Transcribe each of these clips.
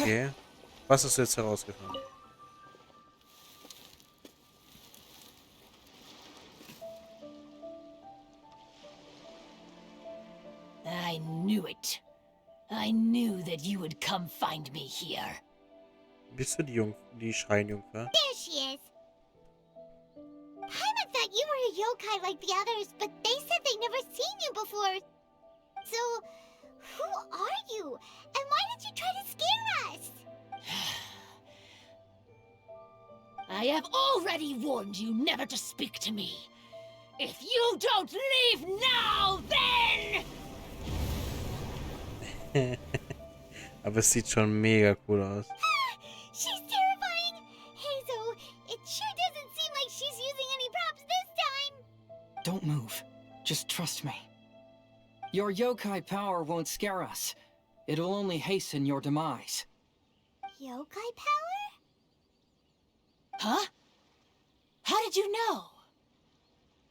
Okay. Was hast du jetzt herausgefunden? I knew it. I knew that you would come find me here. Bist du die Scheinjungfer? There she is. Paimon thought you were a yokai like the others, but they said they never seen you before. So, who are you? And why did you try to scare us? I have already warned you never to speak to me. If you don't leave now, then... Aber es sieht schon mega cool aus. She's terrifying. Heyhoo, it sure doesn't seem like she's using any props this time. Don't move. Just trust me. Your yokai power won't scare us. It'll only hasten your demise. Yokai power? Huh? How did you know?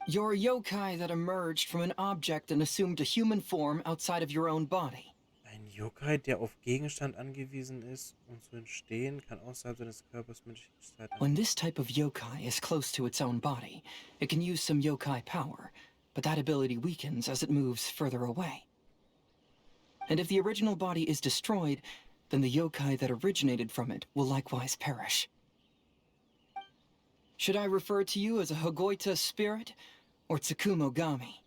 You're a yokai that emerged from an object and assumed a human form outside of your own body. Ein Yokai, der auf Gegenstand angewiesen ist, um zu entstehen, kann außerhalb seines Körpers menschliche Gestalt When this type of yokai is close to its own body, it can use some yokai power, but that ability weakens as it moves further away. And if the original body is destroyed, then the yokai that originated from it will likewise perish. Should I refer to you as a Hagoita spirit or Tsukumogami?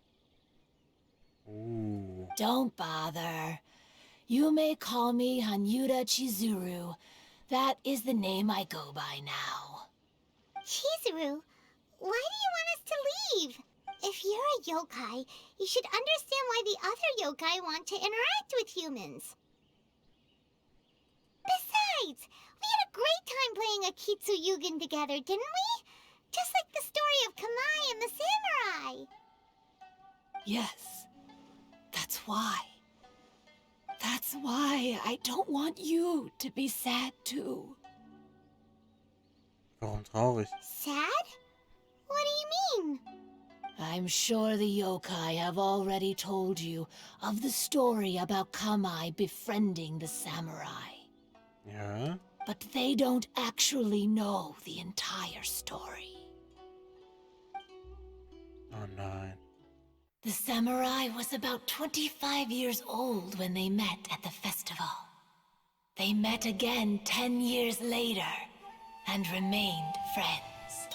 Ooh. Don't bother. You may call me Hanyuda Chizuru. That is the name I go by now. Chizuru, why do you want us to leave? If you're a yokai, you should understand why the other yokai want to interact with humans. Besides, we had a great time playing Akitsu Yugen together, didn't we? Just like the story of Kamai and the samurai. Yes, that's why. That's why I don't want you to be sad too. Warum traurig? Sad? What do you mean? I'm sure the yokai have already told you of the story about Kamai befriending the samurai. Ja. But they don't actually know the entire story. Oh nein. The samurai was about 25 years old when they met at the festival. They met again 10 years later and remained friends.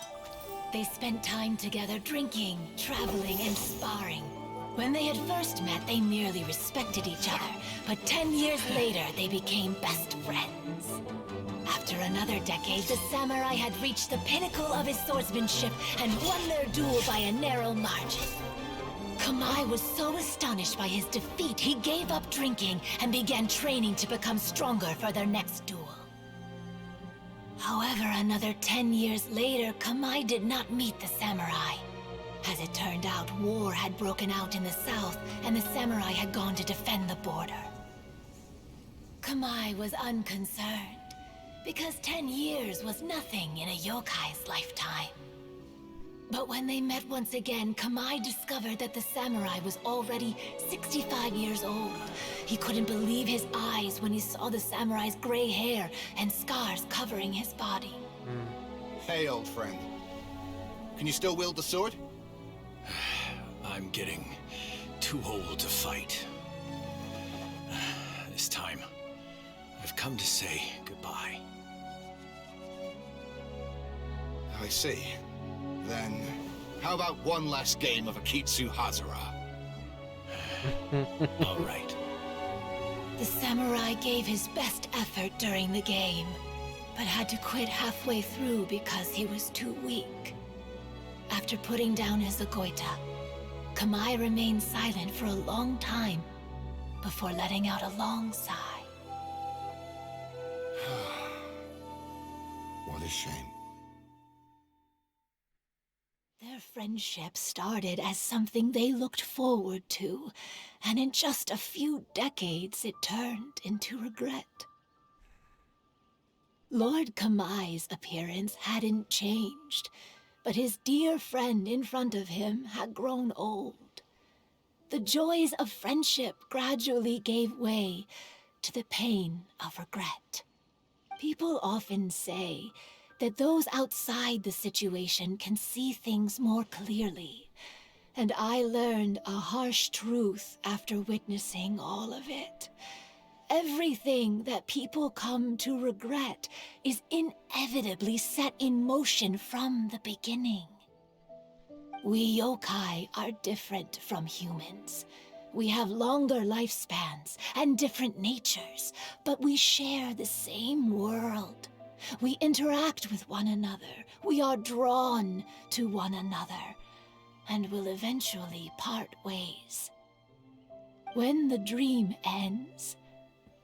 They spent time together drinking, traveling, and sparring. When they had first met, they merely respected each other, but 10 years later, they became best friends. After another decade, the samurai had reached the pinnacle of his swordsmanship and won their duel by a narrow margin. Kamai was so astonished by his defeat, he gave up drinking and began training to become stronger for their next duel. However, another 10 years later, Kamai did not meet the samurai. As it turned out, war had broken out in the south, and the samurai had gone to defend the border. Kamai was unconcerned, because 10 years was nothing in a yokai's lifetime. But when they met once again, Kamai discovered that the samurai was already 65 years old. He couldn't believe his eyes when he saw the samurai's gray hair and scars covering his body. Hey, old friend. Can you still wield the sword? I'm getting too old to fight. This time, I've come to say goodbye. I see. Then, how about one last game of Akitsu Hazara? All right. The samurai gave his best effort during the game, but had to quit halfway through because he was too weak. After putting down his agoita, Kamai remained silent for a long time before letting out a long sigh. What a shame. Their friendship started as something they looked forward to, and in just a few decades it turned into regret. Lord Kamai's appearance hadn't changed, but his dear friend in front of him had grown old. The joys of friendship gradually gave way to the pain of regret. People often say that those outside the situation can see things more clearly. And I learned a harsh truth after witnessing all of it. Everything that people come to regret is inevitably set in motion from the beginning. We yokai are different from humans. We have longer lifespans and different natures, but we share the same world. We interact with one another. We are drawn to one another, and will eventually part ways. When the dream ends,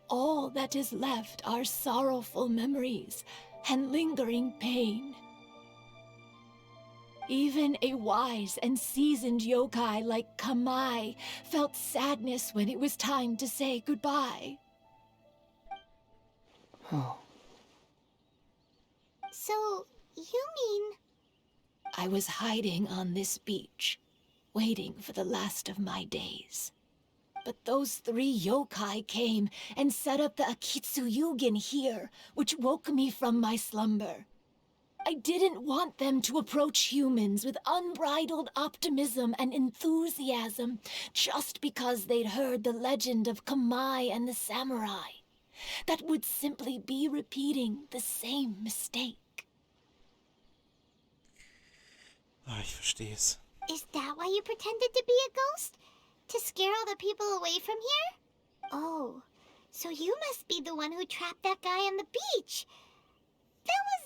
all that is left are sorrowful memories and lingering pain. Even a wise and seasoned yokai like Kamai felt sadness when it was time to say goodbye. Oh. So, you mean... I was hiding on this beach, waiting for the last of my days. But those 3 yokai came and set up the Akitsu here, which woke me from my slumber. I didn't want them to approach humans with unbridled optimism and enthusiasm just because they'd heard the legend of Kamai and the samurai. That would simply be repeating the same mistake. Ah, ich verstehe es. Is that why you pretended to be a ghost? To scare all the people away from here? Oh, so you must be the one who trapped that guy on the beach. That was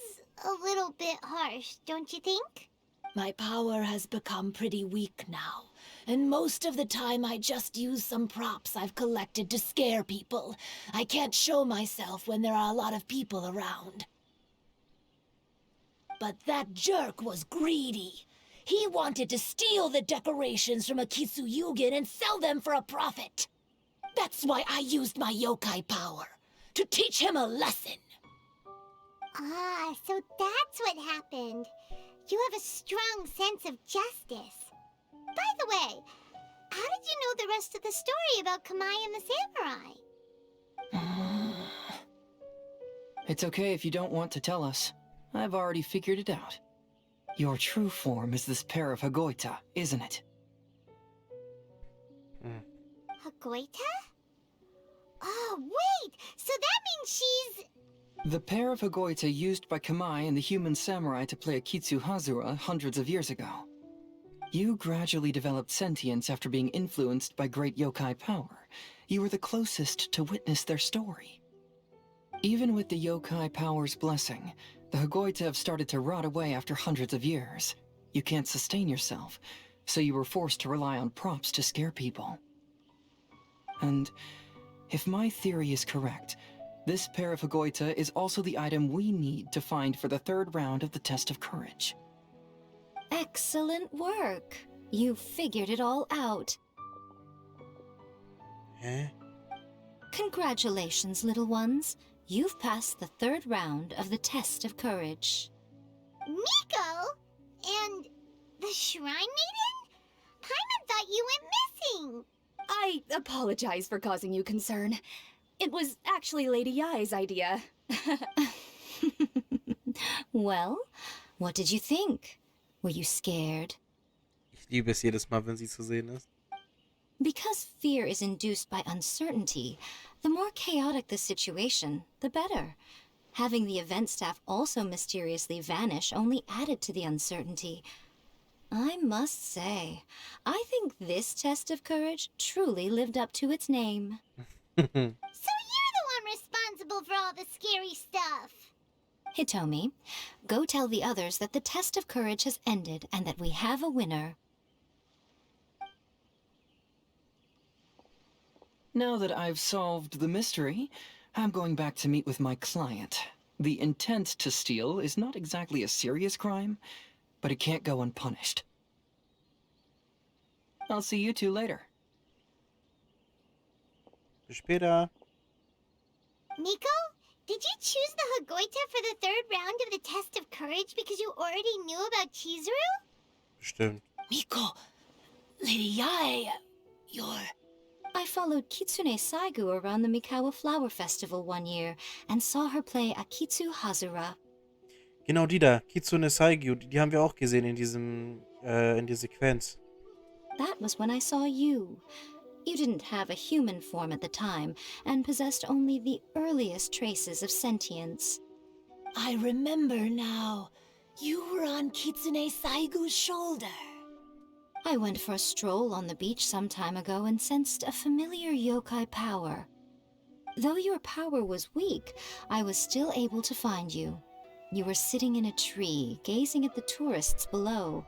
a little bit harsh, don't you think? My power has become pretty weak now, and most of the time I just use some props I've collected to scare people. I can't show myself when there are a lot of people around. But that jerk was greedy. He wanted to steal the decorations from Akitsu and sell them for a profit. That's why I used my yokai power, to teach him a lesson. Ah, so that's what happened. You have a strong sense of justice. By the way, how did you know the rest of the story about Kamai and the samurai? It's okay if you don't want to tell us. I've already figured it out. Your true form is this pair of Hagoita, isn't it? Hagoita? Oh, wait! So that means she's... The pair of Hagoita used by Kamai and the human samurai to play Akitsu Hazura hundreds of years ago. You gradually developed sentience after being influenced by great yokai power. You were the closest to witness their story. Even with the yokai power's blessing, the Hagoita have started to rot away after hundreds of years. You can't sustain yourself, so you were forced to rely on props to scare people. And if my theory is correct, this pair of Hagoita is also the item we need to find for the 3rd round of the test of courage. Excellent work. You figured it all out. Hä? Congratulations, little ones. You've passed the 3rd round of the test of courage. Miko? And the Shrine Maiden? Paimon thought you went missing. I apologize for causing you concern. It was actually Lady Yai's idea. Well, what did you think? Were you scared? Ich liebe es jedes Mal, wenn sie zu sehen ist. Because fear is induced by uncertainty, the more chaotic the situation, the better. Having the event staff also mysteriously vanish only added to the uncertainty. I must say, I think this test of courage truly lived up to its name. So you're the one responsible for all the scary stuff. Hitomi, go tell the others that the test of courage has ended and that we have a winner. Now that I've solved the mystery, I'm going back to meet with my client. The intent to steal is not exactly a serious crime, but it can't go unpunished. I'll see you two later. Bis später. Miko, did you choose the Hagoita for the 3rd round of the test of courage because you already knew about Chizuru? Bestimmt. Miko, Lady Yai, you're... I followed Kitsune Saigu around the Mikawa Flower Festival one year and saw her play Akitsu Hazura. Genau die da, Kitsune Saigyu, die haben wir auch gesehen in der Sequenz. That was when I saw you. You didn't have a human form at the time and possessed only the earliest traces of sentience. I remember now. You were on Kitsune Saigu's shoulder. I went for a stroll on the beach some time ago and sensed a familiar yokai power. Though your power was weak, I was still able to find you. You were sitting in a tree, gazing at the tourists below.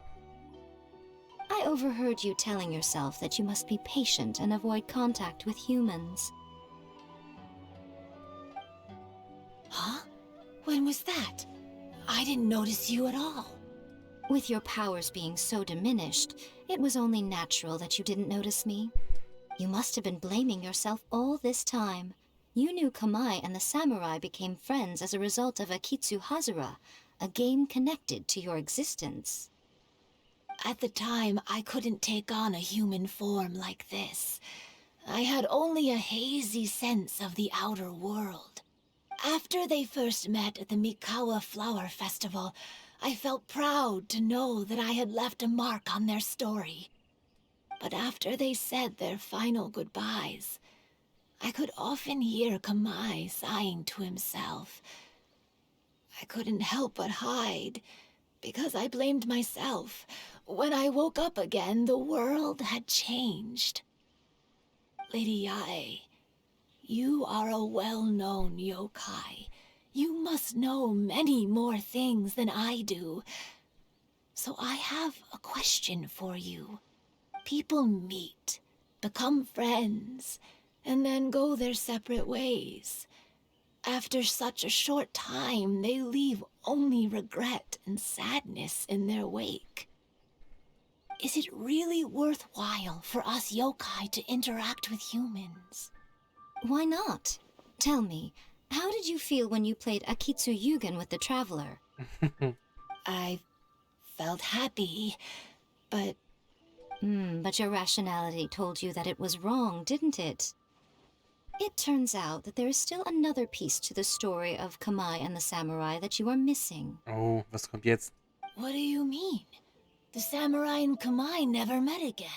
I overheard you telling yourself that you must be patient and avoid contact with humans. Huh? When was that? I didn't notice you at all. With your powers being so diminished, it was only natural that you didn't notice me. You must have been blaming yourself all this time. You knew Kamai and the samurai became friends as a result of Akitsu Hazura, a game connected to your existence. At the time, I couldn't take on a human form like this. I had only a hazy sense of the outer world. After they first met at the Mikawa Flower Festival, I felt proud to know that I had left a mark on their story. But after they said their final goodbyes, I could often hear Kamai sighing to himself. I couldn't help but hide, because I blamed myself. When I woke up again, the world had changed. Lady Yae, you are a well-known yokai. You must know many more things than I do. So I have a question for you. People meet, become friends, and then go their separate ways. After such a short time, they leave only regret and sadness in their wake. Is it really worthwhile for us yokai to interact with humans? Why not? Tell me, how did you feel when you played Akitsu Yugen with the Traveler? I felt happy, but... But your rationality told you that it was wrong, didn't it? It turns out that there is still another piece to the story of Kamai and the samurai that you are missing. Oh, was kommt jetzt? What do you mean? The samurai and Kamai never met again.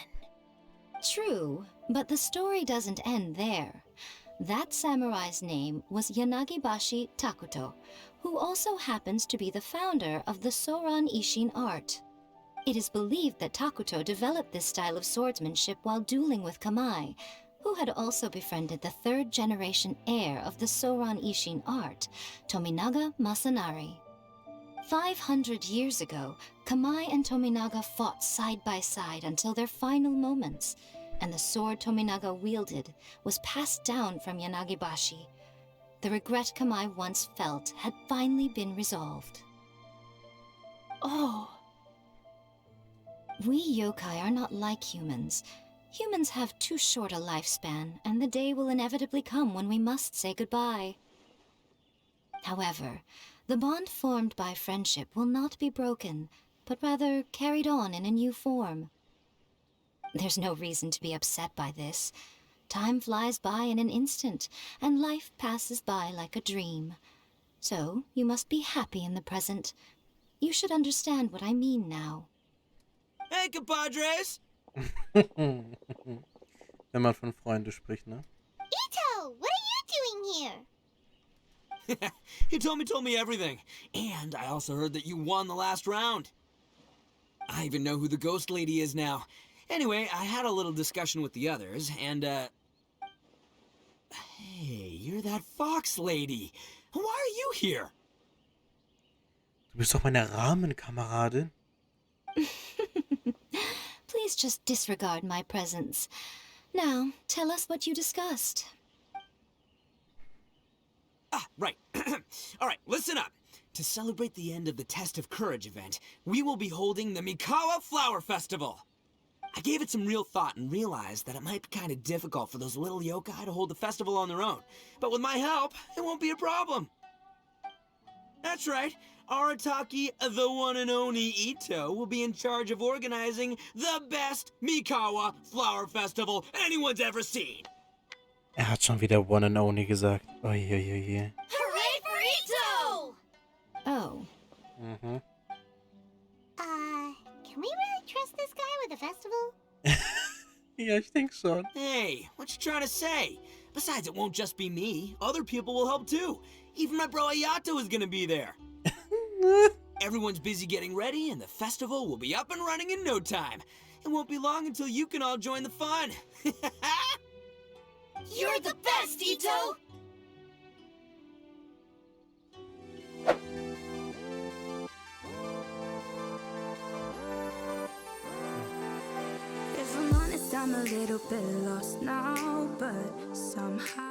True, but the story doesn't end there. That samurai's name was Yanagibashi Takuto, who also happens to be the founder of the Soran Ishin art. It is believed that Takuto developed this style of swordsmanship while dueling with Kamai, who had also befriended the third-generation heir of the Soran Ishin art, Tominaga Masanari. 500 years ago, Kamai and Tominaga fought side by side until their final moments, and the sword Tominaga wielded was passed down from Yanagibashi. The regret Kamai once felt had finally been resolved. Oh. We yokai are not like humans. Humans have too short a lifespan, and the day will inevitably come when we must say goodbye. However, the bond formed by friendship will not be broken, but rather carried on in a new form. There's no reason to be upset by this. Time flies by in an instant, and life passes by like a dream. So, you must be happy in the present. You should understand what I mean now. Hey, compadres! Wenn man von Freunde spricht, ne? Ito, what are you doing here? He told me everything. And I also heard that you won the last round. I even know who the ghost lady is now. Anyway, I had a little discussion with the others, and, Hey, you're that fox lady. Why are you here? Du bist doch meine Rahmenkameradin. Please just disregard my presence. Now, tell us what you discussed. Ah, right. All right, listen up. To celebrate the end of the Test of Courage event, we will be holding the Mikawa Flower Festival. I gave it some real thought and realized that it might be kind of difficult for those little yokai to hold the festival on their own. But with my help, it won't be a problem. That's right. Arataki, the one and only Ito, will be in charge of organizing the best Mikawa Flower Festival anyone's ever seen. Hat schon wieder One and Only gesagt. Uiuiui. Hooray for Ito! Oh. Mhm. Can we really trust this guy with the festival? Ja, ich denke schon. Hey, what you trying to say? Besides, it won't just be me. Other people will help too. Even my bro Ayato is gonna be there. Everyone's busy getting ready, and the festival will be up and running in no time. It won't be long until you can all join the fun. You're the best, Ito! If I'm honest, I'm a little bit lost now, but somehow